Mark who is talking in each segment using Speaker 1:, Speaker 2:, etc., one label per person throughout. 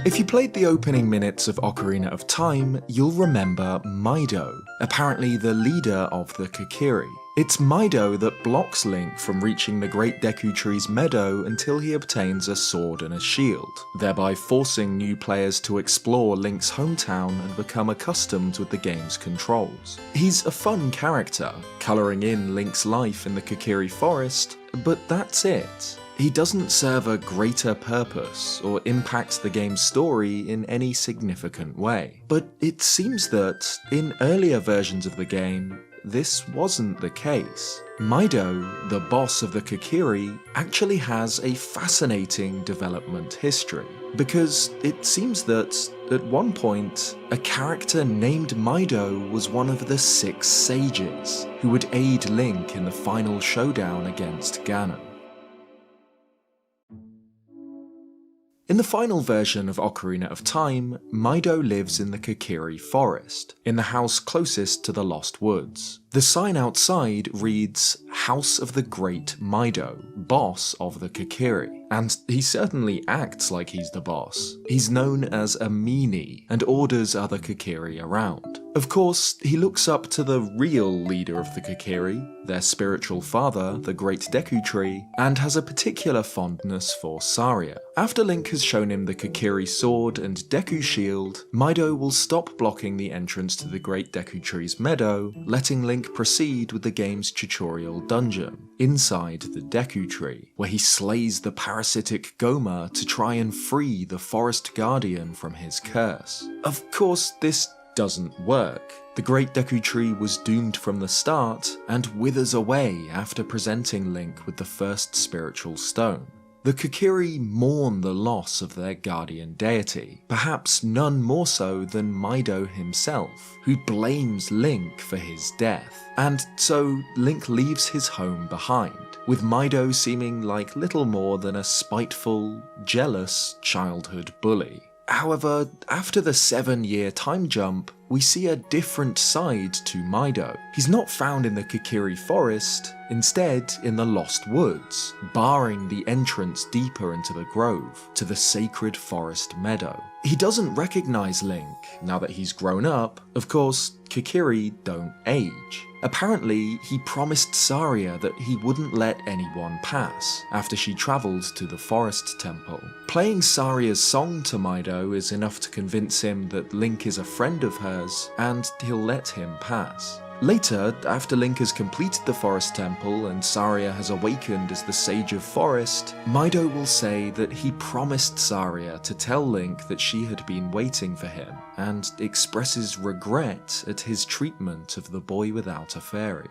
Speaker 1: If you played the opening minutes of Ocarina of Time, you'll remember Mido, apparently the leader of the Kokiri. It's Mido that blocks Link from reaching the Great Deku Tree's meadow until he obtains a sword and a shield, thereby forcing new players to explore Link's hometown and become accustomed with the game's controls. He's a fun character, colouring in Link's life in the Kokiri forest, but that's it. He doesn't serve a greater purpose or impact the game's story in any significant way. But it seems that, in earlier versions of the game, this wasn't the case. Mido, the boss of the Kokiri, actually has a fascinating development history, because it seems that, at one point, a character named Mido was one of the 6 sages, who would aid Link in the final showdown against Ganon. In the final version of Ocarina of Time, Mido lives in the Kokiri forest, in the house closest to the Lost Woods. The sign outside reads, "House of the Great Mido, boss of the Kokiri," and he certainly acts like he's the boss. He's known as a meanie, and orders other Kokiri around. Of course, he looks up to the real leader of the Kokiri, their spiritual father, the Great Deku Tree, and has a particular fondness for Saria. After Link has shown him the Kokiri sword and Deku shield, Mido will stop blocking the entrance to the Great Deku Tree's meadow, letting Link proceed with the game's tutorial dungeon, inside the Deku Tree, where he slays the parasitic Goma to try and free the Forest Guardian from his curse. Of course, this doesn't work. The Great Deku Tree was doomed from the start, and withers away after presenting Link with the first spiritual stone. The Kokiri mourn the loss of their guardian deity, perhaps none more so than Mido himself, who blames Link for his death. And so Link leaves his home behind, with Mido seeming like little more than a spiteful, jealous childhood bully. However, after the 7-year time jump, we see a different side to Mido. He's not found in the Kokiri forest, instead in the Lost Woods, barring the entrance deeper into the grove, to the sacred forest meadow. He doesn't recognize Link, now that he's grown up. Of course, Kokiri don't age. Apparently, he promised Saria that he wouldn't let anyone pass, after she travelled to the forest temple. Playing Saria's song to Mido is enough to convince him that Link is a friend of hers, and he'll let him pass. Later, after Link has completed the forest temple and Saria has awakened as the Sage of Forest, Mido will say that he promised Saria to tell Link that she had been waiting for him, and expresses regret at his treatment of the boy without a fairy.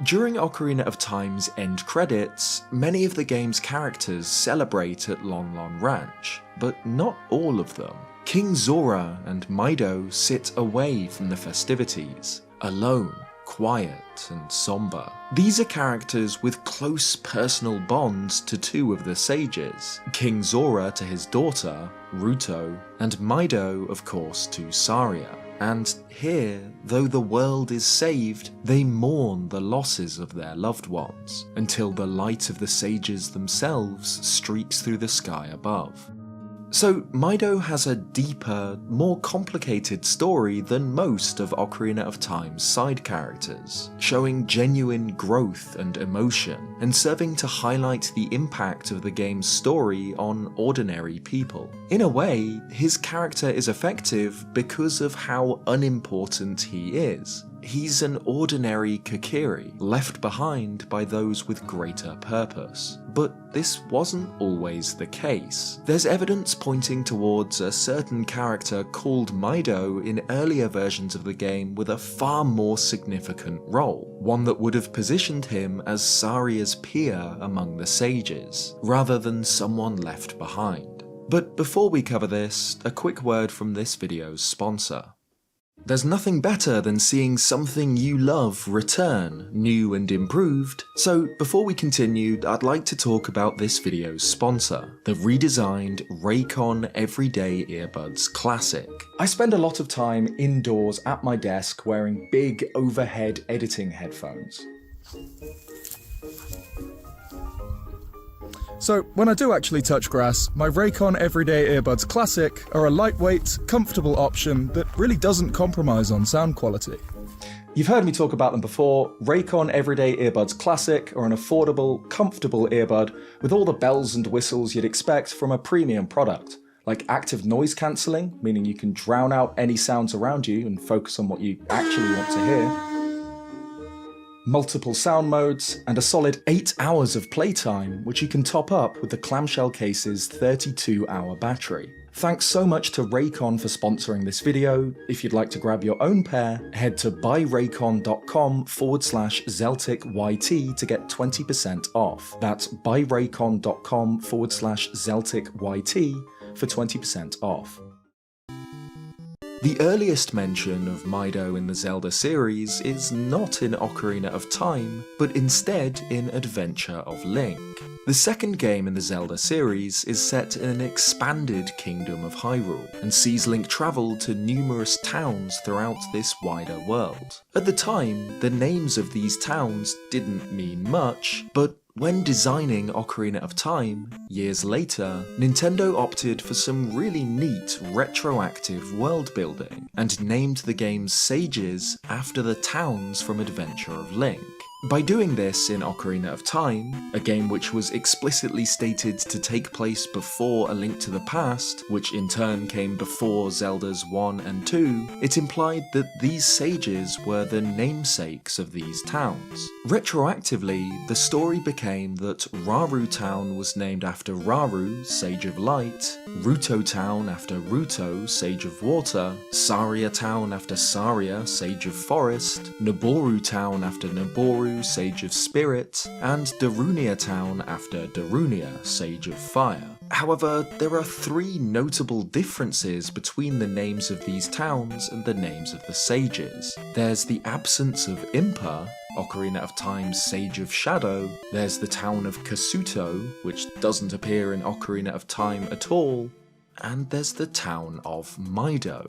Speaker 1: During Ocarina of Time's end credits, many of the game's characters celebrate at Lon Lon Ranch, but not all of them. King Zora and Mido sit away from the festivities, alone, quiet and somber. These are characters with close personal bonds to 2 of the sages, King Zora to his daughter, Ruto, and Mido, of course, to Saria. And here, though the world is saved, they mourn the losses of their loved ones, until the light of the sages themselves streaks through the sky above. So Mido has a deeper, more complicated story than most of Ocarina of Time's side characters, showing genuine growth and emotion, and serving to highlight the impact of the game's story on ordinary people. In a way, his character is effective because of how unimportant he is. He's an ordinary Kokiri, left behind by those with greater purpose. But this wasn't always the case. There's evidence pointing towards a certain character called Mido in earlier versions of the game with a far more significant role, one that would have positioned him as Saria's peer among the sages, rather than someone left behind. But before we cover this, a quick word from this video's sponsor. There's nothing better than seeing something you love return, new and improved, so before we continue, I'd like to talk about this video's sponsor, the redesigned Raycon Everyday Earbuds Classic. I spend a lot of time indoors at my desk wearing big overhead editing headphones.
Speaker 2: So when I do actually touch grass, my Raycon Everyday Earbuds Classic are a lightweight, comfortable option that really doesn't compromise on sound quality.
Speaker 1: You've heard me talk about them before. Raycon Everyday Earbuds Classic are an affordable, comfortable earbud with all the bells and whistles you'd expect from a premium product, like active noise cancelling, meaning you can drown out any sounds around you and focus on what you actually want to hear, multiple sound modes, and a solid 8 hours of playtime, which you can top up with the clamshell case's 32-hour battery. Thanks so much to Raycon for sponsoring this video. If you'd like to grab your own pair, head to buyraycon.com/ZelticYT to get 20% off. That's buyraycon.com/ZelticYT for 20% off. The earliest mention of Mido in the Zelda series is not in Ocarina of Time, but instead in Adventure of Link. The second game in the Zelda series is set in an expanded Kingdom of Hyrule, and sees Link travel to numerous towns throughout this wider world. At the time, the names of these towns didn't mean much, but when designing Ocarina of Time, years later, Nintendo opted for some really neat retroactive world building, and named the game's sages after the towns from Adventure of Link. By doing this in Ocarina of Time, a game which was explicitly stated to take place before A Link to the Past, which in turn came before Zelda's 1 and 2, it implied that these sages were the namesakes of these towns. Retroactively, the story became that Raru Town was named after Raru, Sage of Light, Ruto Town after Ruto, Sage of Water, Saria Town after Saria, Sage of Forest, Naboru Town after Naboru, Sage of Spirit, and Darunia Town after Darunia, Sage of Fire. However, there are three notable differences between the names of these towns and the names of the sages. There's the absence of Impa, Ocarina of Time's Sage of Shadow, there's the town of Kasuto, which doesn't appear in Ocarina of Time at all, and there's the town of Mido.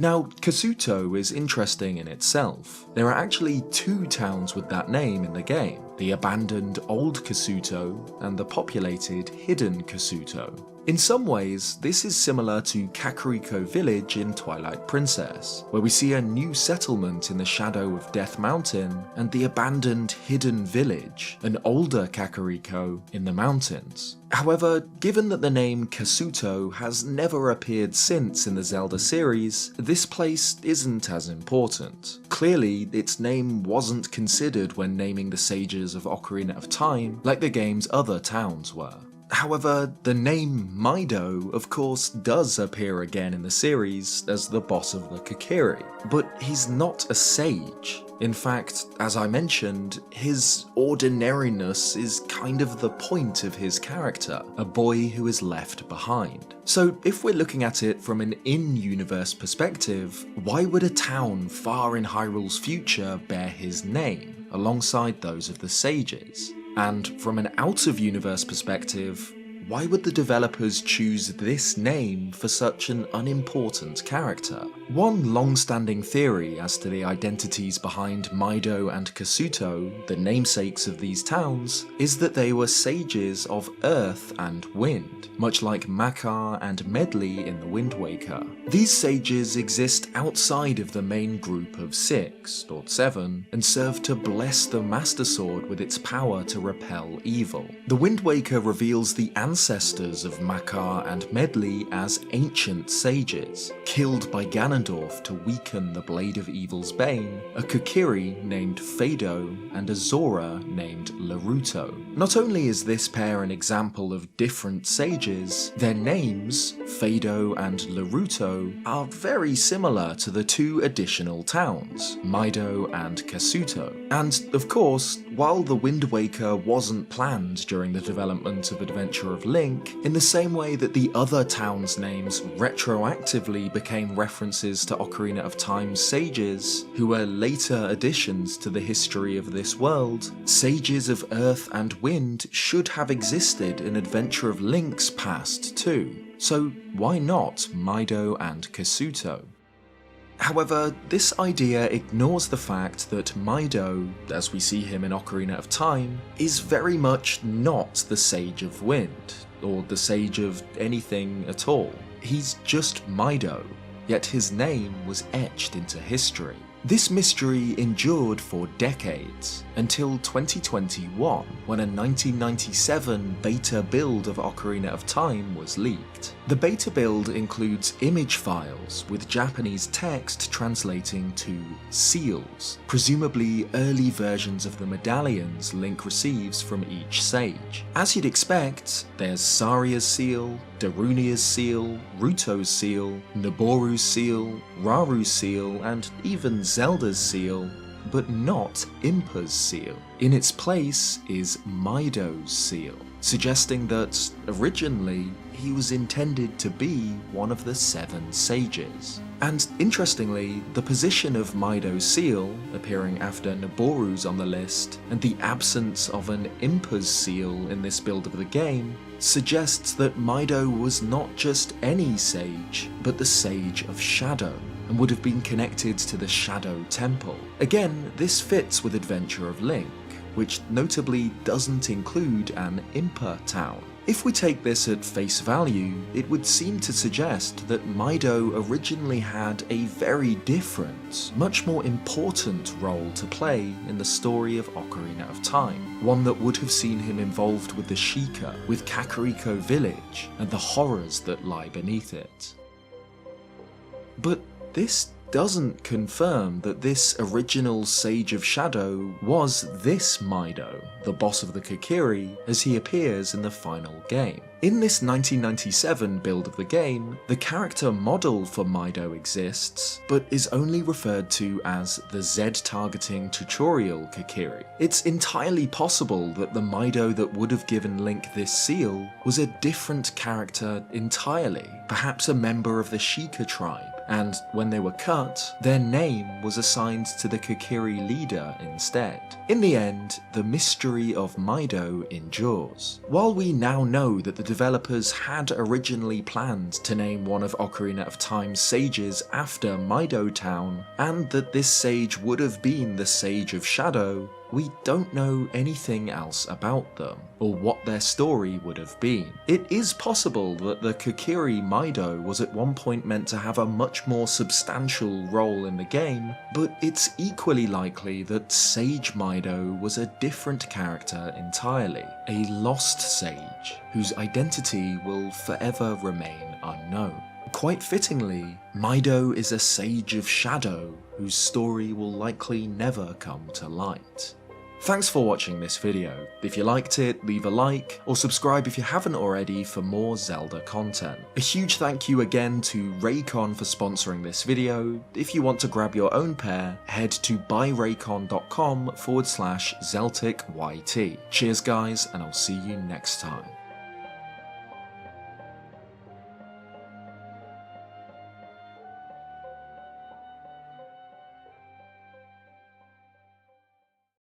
Speaker 1: Now, Kasuto is interesting in itself. There are actually two towns with that name in the game, the abandoned Old Kasuto and the populated Hidden Kasuto. In some ways, this is similar to Kakariko Village in Twilight Princess, where we see a new settlement in the shadow of Death Mountain, and the abandoned Hidden Village, an older Kakariko, in the mountains. However, given that the name Kasuto has never appeared since in the Zelda series, this place isn't as important. Clearly, its name wasn't considered when naming the sages of Ocarina of Time, like the game's other towns were. However, the name Mido, of course, does appear again in the series as the boss of the Kokiri, but he's not a sage. In fact, as I mentioned, his ordinariness is kind of the point of his character, a boy who is left behind. So if we're looking at it from an in-universe perspective, why would a town far in Hyrule's future bear his name, alongside those of the sages? And from an out-of-universe perspective, why would the developers choose this name for such an unimportant character? One long-standing theory as to the identities behind Mido and Kasuto, the namesakes of these towns, is that they were sages of Earth and Wind, much like Makar and Medli in the Wind Waker. These sages exist outside of the main group of 6, or 7, and serve to bless the Master Sword with its power to repel evil. The Wind Waker reveals the ancestors of Makar and Medli as ancient sages, killed by Ganondorf to weaken the Blade of Evil's Bane, a Kokiri named Fado, and a Zora named Laruto. Not only is this pair an example of different sages, their names, Fado and Laruto, are very similar to the two additional towns, Mido and Kasuto. And of course, while the Wind Waker wasn't planned during the development of Adventure of Link, in the same way that the other towns' names retroactively became references to Ocarina of Time's sages, who were later additions to the history of this world, sages of Earth and Wind should have existed in Adventure of Link's past too. So why not Mido and Kasuto? However, this idea ignores the fact that Mido, as we see him in Ocarina of Time, is very much not the Sage of Wind, or the Sage of anything at all. He's just Mido, yet his name was etched into history. This mystery endured for decades, until 2021, when a 1997 beta build of Ocarina of Time was leaked. The beta build includes image files with Japanese text translating to seals, presumably early versions of the medallions Link receives from each sage. As you'd expect, there's Saria's seal, Darunia's seal, Ruto's seal, Noboru's seal, Raru's seal, and even Zelda's seal, but not Impa's seal. In its place is Mido's seal, suggesting that, originally, he was intended to be one of the 7 sages. And interestingly, the position of Mido's seal, appearing after Noboru's on the list, and the absence of an Impa's seal in this build of the game, suggests that Mido was not just any sage, but the Sage of Shadow, and would have been connected to the Shadow Temple. Again, this fits with Adventure of Link, which notably doesn't include an Impa town. If we take this at face value, it would seem to suggest that Mido originally had a very different, much more important role to play in the story of Ocarina of Time, one that would have seen him involved with the Sheikah, with Kakariko Village, and the horrors that lie beneath it. But this doesn't confirm that this original Sage of Shadow was this Mido, the boss of the Kokiri, as he appears in the final game. In this 1997 build of the game, the character model for Mido exists, but is only referred to as the Z-targeting tutorial Kokiri. It's entirely possible that the Mido that would have given Link this seal was a different character entirely, perhaps a member of the Sheikah tribe, and when they were cut, their name was assigned to the Kokiri leader instead. In the end, the mystery of Mido endures. While we now know that the developers had originally planned to name one of Ocarina of Time's sages after Mido Town, and that this sage would have been the Sage of Shadow, we don't know anything else about them, or what their story would have been. It is possible that the Kokiri Mido was at one point meant to have a much more substantial role in the game, but it's equally likely that Sage Mido was a different character entirely, a lost sage, whose identity will forever remain unknown. Quite fittingly, Mido is a Sage of Shadow whose story will likely never come to light. Thanks for watching this video. If you liked it, leave a like, or subscribe if you haven't already for more Zelda content. A huge thank you again to Raycon for sponsoring this video. If you want to grab your own pair, head to buyraycon.com/ZelticYT. Cheers guys, and I'll see you next time.